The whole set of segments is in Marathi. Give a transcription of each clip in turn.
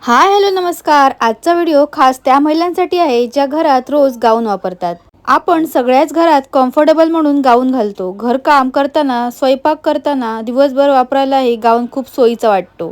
हाय हॅलो नमस्कार. आजचा व्हिडिओ खास त्या महिलांसाठी आहे ज्या घरात रोज गाऊन वापरतात. आपण सगळ्याच घरात कम्फर्टेबल म्हणून गाऊन घालतो. घरकाम करताना, स्वयंपाक करताना, दिवसभर वापरायलाही गाऊन खूप सोयीचा वाटतो.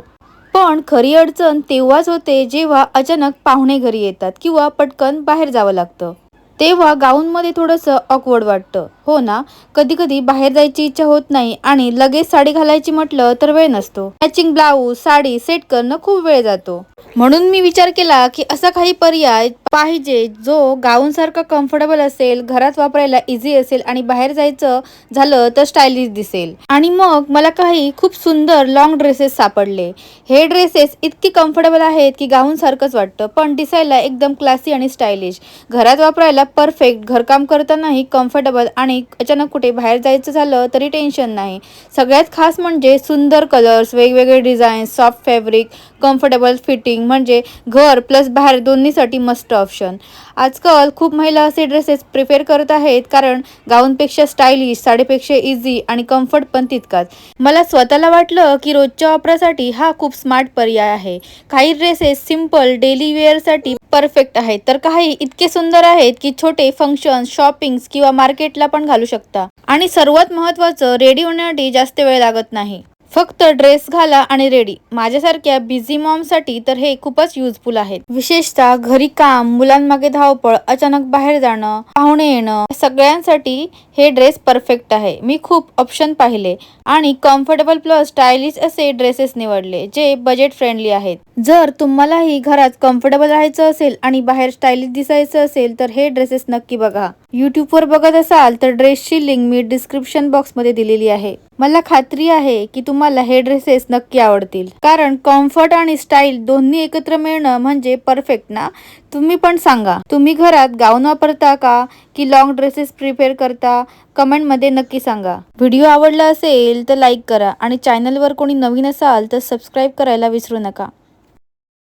पण खरी अडचण तेव्हाच होते जेव्हा अचानक पाहुणे घरी येतात किंवा पटकन बाहेर जावं लागतं. तेव्हा गाऊनमध्ये थोडंसं ऑकवर्ड वाटतं. हो ना? कधी-कधी बाहेर जायची इच्छा होत नाही आणि लगेच साडी घालायची म्हटलं तर वेळ नसतो. मॅचिंग ब्लाऊज, साडी सेट करणं खूप वेळ जातो. म्हणून मी विचार केला की असा काही पर्याय पाहिजे जो गाऊनसारखा कम्फर्टेबल असेल, घरात वापरायला इझी असेल आणि बाहेर जायचं झालं तर स्टायलिश दिसेल. आणि मग मला काही खूप सुंदर लॉंग ड्रेसेस सापडले. हे ड्रेसेस इतके कम्फर्टेबल आहेत की गाऊनसारखंच वाटतं, पण दिसायला एकदम क्लासी आणि स्टायलिश. घरात वापरायला परफेक्ट, घरकाम करतानाही कम्फर्टेबल आणि अचानक कुठे बाहेर जायचं झालं तरी टेन्शन नाही. सगळ्यात खास म्हणजे सुंदर कलर्स, वेगवेगळे designs, soft fabric, comfortable fitting म्हणजे घर प्लस बाहेर दोन्हीसाठी मस्त ऑप्शन. आजकाल खूप महिला असे ड्रेसेस प्रिफर करत आहेत कारण गाऊनपेक्षा स्टायलिश, साडीपेक्षा इझी आणि कम्फर्ट पण तितकाच. मला स्वतःला वाटलं की रोजच्या वापरासाठी हा खूप स्मार्ट पर्याय आहे. काही ड्रेसेस सिंपल डेली वेअरसाठी परफेक्ट आहेत, तर काही इतके सुंदर आहेत की छोटे फंक्शन, शॉपिंग्स किंवा मार्केटला पण घालू शकता. आणि सर्वात महत्त्वाचं, रेडी होण्यासाठी जास्त वेळ लागत नाही. फक्त ड्रेस घाला आणि रेडी. माझ्यासारख्या बिझी मॉमसाठी तर हे खूपच युजफुल आहेत. विशेषतः घरी काम, मुलांमागे धावपळ, अचानक बाहेर जाणं, पाहुणे येणं, सगळ्यांसाठी हे ड्रेस परफेक्ट आहे. मी खूप ऑप्शन पाहिले आणि कम्फर्टेबल प्लस स्टायलिश असे ड्रेसेस निवडले जे बजेट फ्रेंडली आहेत. जर तुम्हालाही घरात कम्फर्टेबल राहायचं असेल आणि बाहेर स्टायलिश दिसायचं असेल तर हे ड्रेसेस नक्की बघा. यूट्यूबवर बघत असाल तर ड्रेसची लिंक मी डिस्क्रिप्शन बॉक्समध्ये दिलेली आहे. मला खात्री आहे की तुम्हाला हे ड्रेसेस नक्की आवडतील, कारण कम्फर्ट आणि स्टाईल दोन्ही एकत्र मिळणं म्हणजे परफेक्ट ना. तुम्ही पण सांगा, तुम्ही घरात गाऊन वापरता का की लॉंग ड्रेसेस प्रिफर करता? कमेंटमध्ये नक्की सांगा. व्हिडिओ आवडला असेल तर लाईक करा आणि चॅनलवर कोणी नवीन असाल तर सबस्क्राईब करायला विसरू नका.